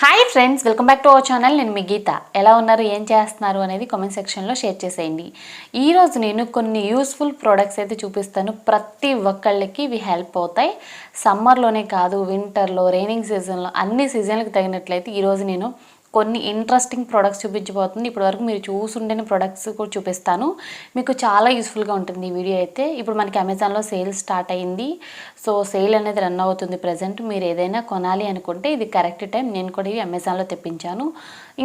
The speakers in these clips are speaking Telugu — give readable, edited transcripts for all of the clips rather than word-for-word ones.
Hi friends, welcome back to our channel. నేను మీ గీత. ఎలా ఉన్నారు, ఏం చేస్తున్నారు అనేది కామెంట్ సెక్షన్లో షేర్ చేసేయండి. ఈరోజు నేను కొన్ని యూస్ఫుల్ ప్రోడక్ట్స్ అయితే చూపిస్తాను. ప్రతి ఒక్కళ్ళకి ఇవి హెల్ప్ అవుతాయి. సమ్మర్లోనే కాదు, వింటర్లో, రైనింగ్ సీజన్లో, అన్ని సీజన్లకు తగినట్లయితే ఈరోజు నేను కొన్ని ఇంట్రెస్టింగ్ ప్రొడక్ట్స్ చూపించబోతుంది. ఇప్పటివరకు మీరు చూసుండని ప్రొడక్ట్స్ కూడా చూపిస్తాను. మీకు చాలా యూస్ఫుల్గా ఉంటుంది ఈ వీడియో అయితే. ఇప్పుడు మనకి అమెజాన్లో సేల్ స్టార్ట్ అయింది. సో సేల్ అనేది రన్ అవుతుంది ప్రజెంట్. మీరు ఏదైనా కొనాలి అనుకుంటే ఇది కరెక్ట్ టైం. నేను కూడా ఇవి అమెజాన్లో తెప్పించాను.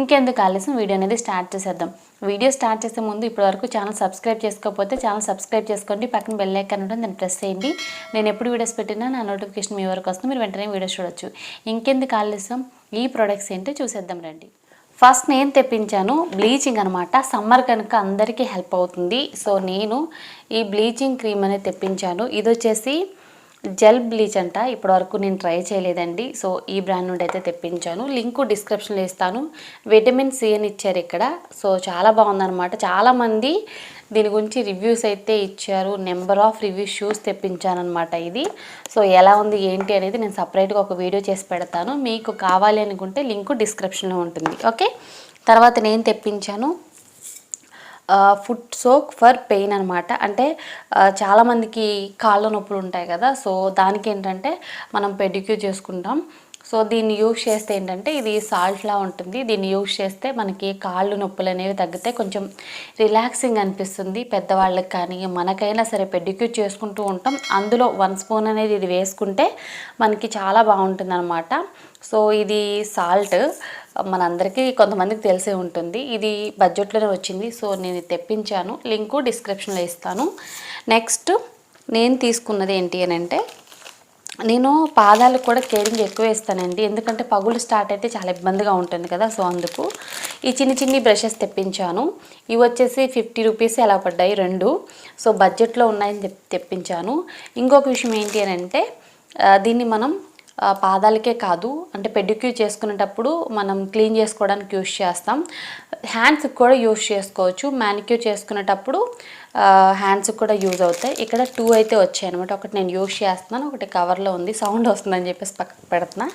ఇంకెందుకు ఆలస్యం, వీడియో అనేది స్టార్ట్ చేసేద్దాం. వీడియో స్టార్ట్ చేసే ముందు ఇప్పటివరకు ఛానల్ సబ్స్క్రైబ్ చేసుకోకపోతే ఛానల్ సబ్స్క్రైబ్ చేసుకోండి. పక్కన బెల్ ఐకాన్ ఉంటుంది, దాన్ని ప్రెస్ చేయండి. నేను ఎప్పుడు వీడియోస్ పెట్టినా నా నోటిఫికేషన్ మీ వరకు వస్తుంది. మీరు వెంటనే వీడియోస్ చూడొచ్చు. ఇంకెందుకు ఆలస్యం, ఈ ప్రొడక్ట్స్ ఏంటో చూసేద్దాం రండి. ఫస్ట్ నేను తెప్పించాను బ్లీచింగ్ అనమాట. సమ్మర్ కనుక అందరికీ హెల్ప్ అవుతుంది. సో నేను ఈ బ్లీచింగ్ క్రీమ్ అనేది తెప్పించాను. ఇది వచ్చేసి జెల్ బ్లీచ్ అంట. ఇప్పటివరకు నేను ట్రై చేయలేదండి. సో ఈ బ్రాండ్ నుండి అయితే తెప్పించాను. లింకు డిస్క్రిప్షన్లో ఇస్తాను. విటమిన్ సి అని ఇచ్చారు ఇక్కడ. సో చాలా బాగుందన్నమాట. చాలామంది దీని గురించి రివ్యూస్ అయితే ఇచ్చారు. నెంబర్ ఆఫ్ రివ్యూస్ షూస్ తెప్పించాను అనమాట ఇది. సో ఎలా ఉంది ఏంటి అనేది నేను సపరేట్గా ఒక వీడియో చేసి పెడతాను. మీకు కావాలి అనుకుంటే లింకు డిస్క్రిప్షన్లో ఉంటుంది. ఓకే, తర్వాత నేను తెప్పించాను ఫుట్ సోక్ ఫర్ పెయిన్ అనమాట. అంటే చాలామందికి కాళ్ళ నొప్పులు ఉంటాయి కదా. సో దానికి ఏంటంటే మనం పెడిక్యూర్ చేసుకుంటాం. సో దీన్ని యూజ్ చేస్తే ఏంటంటే ఇది సాల్ట్లా ఉంటుంది. దీన్ని యూజ్ చేస్తే మనకి కాళ్ళు నొప్పులు అనేవి తగ్గితే కొంచెం రిలాక్సింగ్ అనిపిస్తుంది. పెద్దవాళ్ళకి కానీ మనకైనా సరే పెడిక్యూర్ చేసుకుంటూ ఉంటాం. అందులో 1 స్పూన్ అనేది ఇది వేసుకుంటే మనకి చాలా బాగుంటుంది అనమాట. సో ఇది సాల్ట్ మనందరికీ కొంతమందికి తెలిసే ఉంటుంది. ఇది బడ్జెట్లోనే వచ్చింది. సో నేను తెప్పించాను. లింకు డిస్క్రిప్షన్లో ఇస్తాను. నెక్స్ట్ నేను తీసుకున్నది ఏంటి అని అంటే, నేను పాదాలకు కూడా కేరింగ్ ఎక్కువ ఇస్తానండి. ఎందుకంటే పగులు స్టార్ట్ అయితే చాలా ఇబ్బందిగా ఉంటుంది కదా. సో అందుకు ఈ చిన్ని బ్రషెస్ తెప్పించాను. ఇవి వచ్చేసి 50 రూపీస్ ఎలా పడ్డాయి 2. సో బడ్జెట్లో ఉన్నాయని తెప్పించాను. ఇంకొక విషయం ఏంటి అని అంటే, దీన్ని మనం పాదాలకే కాదు, అంటే పెడిక్యూర్ చేసుకునేటప్పుడు మనం క్లీన్ చేసుకోవడానికి యూజ్ చేస్తాం. హ్యాండ్స్కి కూడా యూజ్ చేసుకోవచ్చు. మ్యానిక్యూర్ చేసుకునేటప్పుడు హ్యాండ్స్కి కూడా యూజ్ అవుతాయి. ఇక్కడ 2 అయితే వచ్చాయి అనమాట. ఒకటి నేను యూజ్ చేస్తున్నాను, ఒకటి కవర్లో ఉంది. సౌండ్ వస్తుందని చెప్పేసి పక్కకు పెడుతున్నా.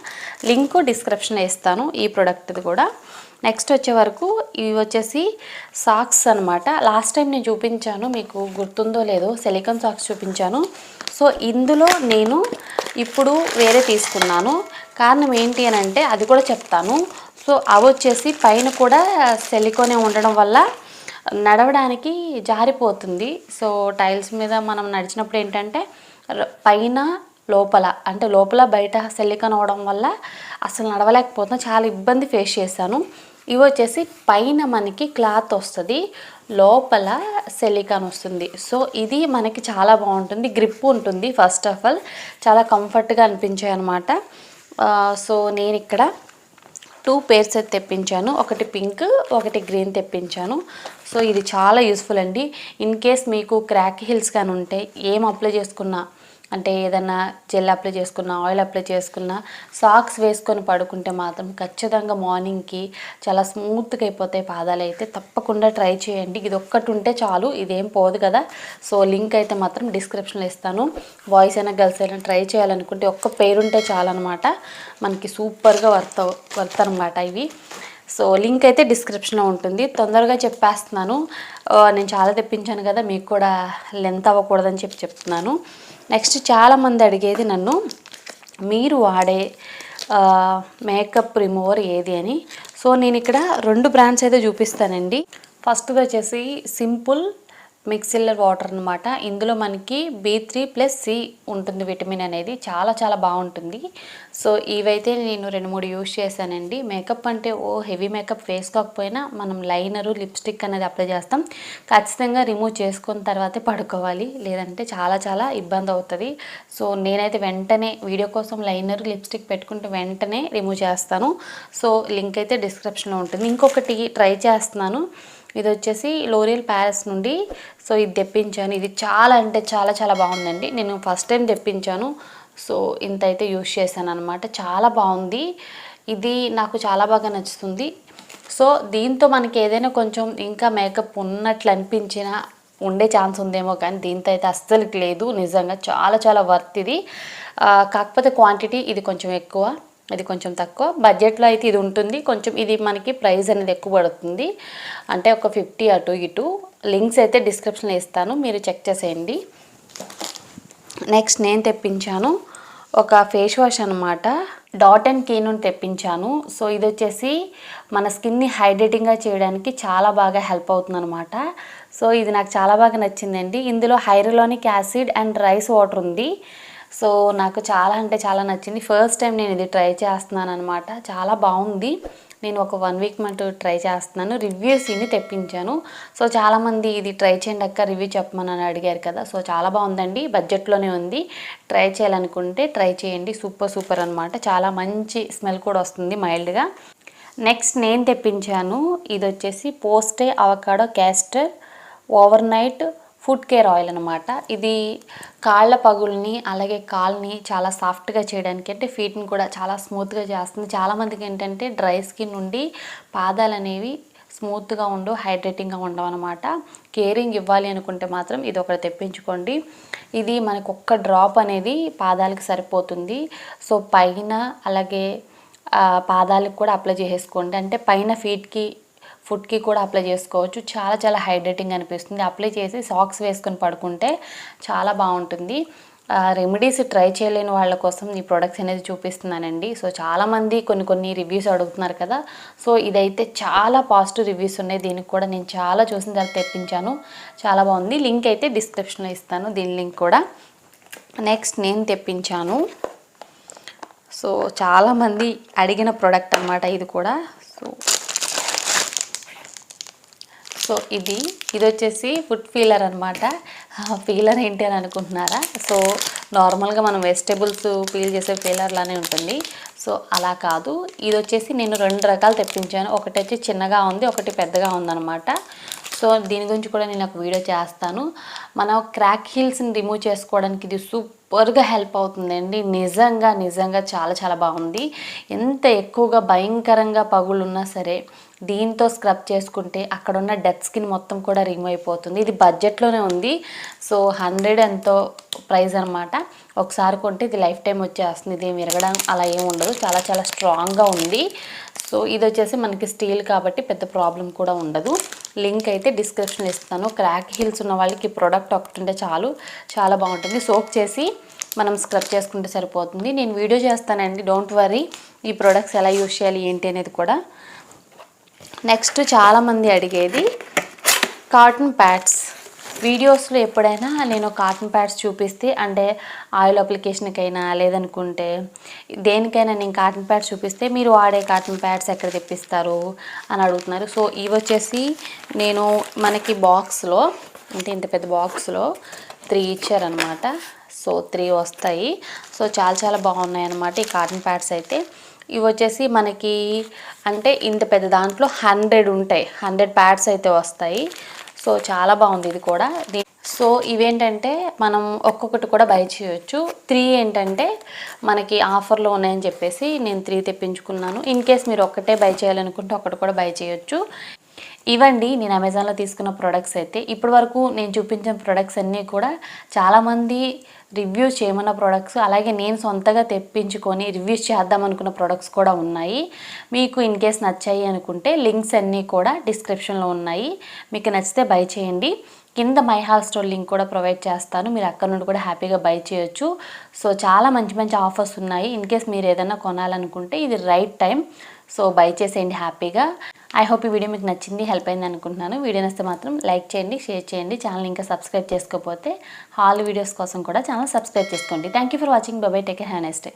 లింకు డిస్క్రిప్షన్లో ఇస్తాను ఈ ప్రోడక్ట్ది కూడా. నెక్స్ట్ వచ్చే వరకు ఇవి వచ్చేసి సాక్స్ అనమాట. లాస్ట్ టైం నేను చూపించాను, మీకు గుర్తుందో లేదో, సిలికాన్ సాక్స్ చూపించాను. సో ఇందులో నేను ఇప్పుడు వేరే తీసుకున్నాను. కారణం ఏంటి అని అంటే అది కూడా చెప్తాను. సో అవి వచ్చేసి పైన కూడా సిలికానే ఉండడం వల్ల నడవడానికి జారిపోతుంది. సో టైల్స్ మీద మనం నడిచినప్పుడు ఏంటంటే పైన లోపల, అంటే లోపల బయట సిలికాన్ అవడం వల్ల అసలు నడవలేకపోతున్నాను. చాలా ఇబ్బంది ఫేస్ చేశాను. ఇవి వచ్చేసి పైన మనకి క్లాత్ వస్తుంది, లోపల సిలికాన్ వస్తుంది. సో ఇది మనకి చాలా బాగుంటుంది, గ్రిప్ ఉంటుంది. ఫస్ట్ ఆఫ్ ఆల్ చాలా కంఫర్ట్గా అనిపించాయి అనమాట. సో నేను ఇక్కడ 2 పేర్స్ అయితే తెప్పించాను. ఒకటి పింక్, ఒకటి గ్రీన్ తెప్పించాను. సో ఇది చాలా యూస్ఫుల్ అండి. ఇన్ కేస్ మీకు క్రాక్ హిల్స్ కానీ ఉంటే ఏం అప్లై చేసుకున్నా, అంటే ఏదైనా జెల్ అప్లై చేసుకున్నా, ఆయిల్ అప్లై చేసుకున్నా, సాక్స్ వేసుకొని పడుకుంటే మాత్రం ఖచ్చితంగా మార్నింగ్కి చాలా స్మూత్గా అయిపోతాయి పాదాలు. అయితే తప్పకుండా ట్రై చేయండి. ఇది ఒక్కటి ఉంటే చాలు, ఇదేం పోదు కదా. సో లింక్ అయితే మాత్రం డిస్క్రిప్షన్లో ఇస్తాను. బాయ్స్ అయినా గర్ల్స్ అయినా ట్రై చేయాలనుకుంటే ఒక్క పేరు ఉంటే చాలన్నమాట. మనకి సూపర్గా వర్త్ అనమాట ఇవి. సో లింక్ అయితే డిస్క్రిప్షన్లో ఉంటుంది. తొందరగా చెప్పేస్తున్నాను. నేను చాలా తెప్పించాను కదా, మీకు కూడా లెంత్ అవ్వకూడదని చెప్తున్నాను. నెక్స్ట్ చాలామంది అడిగేది నన్ను, మీరు వాడే మేకప్ రిమూవర్ ఏది అని. సో నేను ఇక్కడ 2 బ్రాండ్స్ అయితే చూపిస్తానండి. ఫస్ట్ది వచ్చేసి సింపుల్ మిక్సిల్లర్ వాటర్ అనమాట. ఇందులో మనకి B3+C ఉంటుంది, విటమిన్ అనేది. చాలా బాగుంటుంది. సో ఇవైతే నేను 2-3 యూజ్ చేశానండి. మేకప్ అంటే హెవీ మేకప్ వేసుకోకపోయినా మనం లైనరు, లిప్స్టిక్ అనేది అప్లై చేస్తాం. ఖచ్చితంగా రిమూవ్ చేసుకున్న తర్వాతే పడుకోవాలి, లేదంటే చాలా ఇబ్బంది అవుతుంది. సో నేనైతే వెంటనే వీడియో కోసం లైనరు, లిప్స్టిక్ పెట్టుకుంటే వెంటనే రిమూవ్ చేస్తాను. సో లింక్ అయితే డిస్క్రిప్షన్లో ఉంటుంది. ఇంకొకటి ట్రై చేస్తున్నాను. ఇది వచ్చేసి లోరియల్ ప్యారిస్ నుండి. సో ఇది తెప్పించాను. ఇది చాలా అంటే చాలా బాగుందండి. నేను ఫస్ట్ టైం తెప్పించాను. సో ఇంత అయితే యూజ్ చేశాను అనమాట. చాలా బాగుంది. ఇది నాకు చాలా బాగా నచ్చుతుంది. సో దీంతో మనకి ఏదైనా కొంచెం ఇంకా మేకప్ ఉన్నట్లు అనిపించినా ఉండే ఛాన్స్ ఉందేమో, కానీ దీంతో అయితే అస్సలు లేదు. నిజంగా చాలా వర్త్ ఇది. కాకపోతే క్వాంటిటీ ఇది కొంచెం ఎక్కువ. ఇది కొంచెం తక్కువ బడ్జెట్లో అయితే ఇది ఉంటుంది. కొంచెం ఇది మనకి ప్రైస్ అనేది ఎక్కువ పడుతుంది, అంటే ఒక 50 అటు ఇటు. లింక్స్ అయితే డిస్క్రిప్షన్లో ఇస్తాను, మీరు చెక్ చేసేయండి. నెక్స్ట్ నేను తెప్పించాను ఒక ఫేస్ వాష్ అనమాట, డాట్ అండ్ కీ నుండి తెప్పించాను. సో ఇది వచ్చేసి మన స్కిన్ని హైడ్రేటింగ్గా చేయడానికి చాలా బాగా హెల్ప్ అవుతుంది అనమాట. సో ఇది నాకు చాలా బాగా నచ్చిందండి. ఇందులో హైరలోనిక్ యాసిడ్ అండ్ రైస్ వాటర్ ఉంది. సో నాకు చాలా అంటే చాలా నచ్చింది. ఫస్ట్ టైం నేను ఇది ట్రై చేస్తున్నాను అనమాట, చాలా బాగుంది. నేను ఒక 1 వీక్ మటు ట్రై చేస్తున్నాను. రివ్యూస్ ఇన్ని తెప్పించాను. సో చాలామంది ఇది ట్రై చేయండి అక్క, రివ్యూ చెప్పమని అడిగారు కదా. సో చాలా బాగుందండి, బడ్జెట్లోనే ఉంది. ట్రై చేయాలనుకుంటే ట్రై చేయండి, సూపర్ అనమాట. చాలా మంచి స్మెల్ కూడా వస్తుంది మైల్డ్గా. నెక్స్ట్ నేను తెప్పించాను, ఇది వచ్చేసి పోస్టే avocado castor over night foot care oil అనమాట. ఇది కాళ్ళ పగుల్ని అలాగే కాల్ని చాలా సాఫ్ట్గా చేయడానికి, అంటే ఫీట్ని కూడా చాలా స్మూత్గా చేస్తుంది. చాలామందికి ఏంటంటే డ్రై స్కిన్ ఉండి పాదాలు అనేవి స్మూత్గా ఉండవు, హైడ్రేటింగ్గా ఉండవు అనమాట. కేరింగ్ ఇవ్వాలి అనుకుంటే మాత్రం ఇది ఒకటి తెప్పించుకోండి. ఇది మనకు ఒక్క డ్రాప్ అనేది పాదాలకు సరిపోతుంది. సో పైన అలాగే పాదాలకు కూడా అప్లై చేసేసుకోండి, అంటే పైన ఫుట్కి కూడా అప్లై చేసుకోవచ్చు. చాలా హైడ్రేటింగ్ అనిపిస్తుంది. అప్లై చేసి సాక్స్ వేసుకొని పడుకుంటే చాలా బాగుంటుంది. రెమెడీస్ ట్రై చేయలేని వాళ్ళ కోసం ఈ ప్రొడక్ట్స్ అనేది చూపిస్తున్నానండి. సో చాలామంది కొన్ని రివ్యూస్ అడుగుతున్నారు కదా. సో ఇదైతే చాలా పాజిటివ్ రివ్యూస్ ఉన్నాయి. దీనికి కూడా నేను చాలా చూసిన తర్వాత తెప్పించాను, చాలా బాగుంది. లింక్ అయితే డిస్క్రిప్షన్లో ఇస్తాను, దీని లింక్ కూడా. నెక్స్ట్ నేను తెప్పించాను, సో చాలామంది అడిగిన ప్రోడక్ట్ అనమాట ఇది కూడా. సో ఇది వచ్చేసి ఫుడ్ ఫీలర్ అనమాట. ఫీలర్ ఏంటి అని అనుకుంటున్నారా? సో నార్మల్గా మనం వెజిటేబుల్స్ పీల్ చేసే ఫీలర్ లానే ఉంటుంది. సో అలా కాదు, ఇది వచ్చేసి నేను 2 రకాలు తెప్పించాను. ఒకటి వచ్చి చిన్నగా ఉంది, ఒకటి పెద్దగా ఉందన్నమాట. సో దీని గురించి కూడా నేను ఒక వీడియో చేస్తాను. మనం క్రాక్ హీల్స్ని రిమూవ్ చేసుకోవడానికి ఇది సూపర్గా హెల్ప్ అవుతుందండి. నిజంగా చాలా బాగుంది. ఎంత ఎక్కువగా భయంకరంగా పగులు ఉన్నా సరే దీంతో స్క్రబ్ చేసుకుంటే అక్కడ ఉన్న డెడ్ స్కిన్ మొత్తం కూడా రిమూవ్ అయిపోతుంది. ఇది బడ్జెట్లోనే ఉంది. సో 100 ఎంతో ప్రైస్ అనమాట. ఒకసారి కొంటే ఇది లైఫ్ టైం వచ్చేస్తుంది. ఇది విరగడం అలా ఏమి ఉండదు, చాలా స్ట్రాంగ్గా ఉంది. సో ఇది వచ్చేసి మనకి స్టీల్ కాబట్టి పెద్ద ప్రాబ్లం కూడా ఉండదు. లింక్ అయితే డిస్క్రిప్షన్లో ఇస్తాను. క్రాక్ హీల్స్ ఉన్న వాళ్ళకి ఈ ప్రోడక్ట్ ఒకటి ఉంటే చాలా బాగుంటుంది. సోక్ చేసి మనం స్క్రబ్ చేసుకుంటే సరిపోతుంది. నేను వీడియో చేస్తానండి, డోంట్ వరీ. ఈ ప్రోడక్ట్స్ ఎలా యూజ్ చేయాలి ఏంటి అనేది కూడా. నెక్స్ట్ చాలామంది అడిగేది కాటన్ ప్యాడ్స్. వీడియోస్లో ఎప్పుడైనా నేను కాటన్ ప్యాడ్స్ చూపిస్తే, అంటే ఆయిల్ అప్లికేషన్కైనా లేదనుకుంటే దేనికైనా నేను కాటన్ ప్యాడ్స్ చూపిస్తే మీరు వాడే కాటన్ ప్యాడ్స్ ఎక్కడ తెప్పిస్తారు అని అడుగుతున్నారు. సో ఇవి వచ్చేసి నేను మనకి బాక్స్లో, అంటే ఇంత పెద్ద బాక్స్లో 3 ఇచ్చారనమాట. సో 3 వస్తాయి. సో చాలా బాగున్నాయి అన్నమాట ఈ కాటన్ ప్యాడ్స్ అయితే. ఇవి వచ్చేసి మనకి అంటే ఇంత పెద్ద దాంట్లో 100 ఉంటాయి, 100 ప్యాడ్స్ అయితే వస్తాయి. సో చాలా బాగుంది ఇది కూడా. సో ఇవేంటంటే మనం ఒక్కొక్కటి కూడా బై చేయొచ్చు. 3 ఏంటంటే మనకి ఆఫర్లో ఉన్నాయని చెప్పేసి నేను 3 తెప్పించుకున్నాను. ఇన్ కేస్ మీరు ఒక్కటే బై చేయాలనుకుంటే ఒక్కటి కూడా బై చేయొచ్చు. ఇవండి నేను అమెజాన్లో తీసుకున్న ప్రొడక్ట్స్ అయితే. ఇప్పటి వరకు నేను చూపించిన ప్రొడక్ట్స్ అన్నీ కూడా చాలామంది రివ్యూస్ చేయమన్న ప్రొడక్ట్స్, అలాగే నేను సొంతగా తెప్పించుకొని రివ్యూస్ చేద్దాం అనుకున్న ప్రొడక్ట్స్ కూడా ఉన్నాయి. మీకు ఇన్ కేస్ నచ్చాయి అనుకుంటే లింక్స్ అన్నీ కూడా డిస్క్రిప్షన్లో ఉన్నాయి, మీకు నచ్చితే బై చేయండి. కింద మై హాల్ స్టోర్ లింక్ కూడా ప్రొవైడ్ చేస్తాను, మీరు అక్కడ నుండి కూడా హ్యాపీగా బై చేయొచ్చు. సో చాలా మంచి ఆఫర్స్ ఉన్నాయి. ఇన్ కేస్ మీరు ఏదైనా కొనాలనుకుంటే ఇది రైట్ టైం. సో బై చేసేయండి హ్యాపీగా. ఐ హోప్ ఈ వీడియో మీకు నచ్చింది, హెల్ప్ అయింది అనుకుంటున్నాను. వీడియో నచ్చితే మాత్రం లైక్ చేయండి, షేర్ చేయండి. ఛానల్ ఇంకా సబ్స్క్రైబ్ చేసుకోకపోతే హాల్ వీడియోస్ కోసం కూడా ఛానల్ సబ్స్క్రైబ్ చేసుకోండి. Thank you for watching. By by, take care, have a nice day.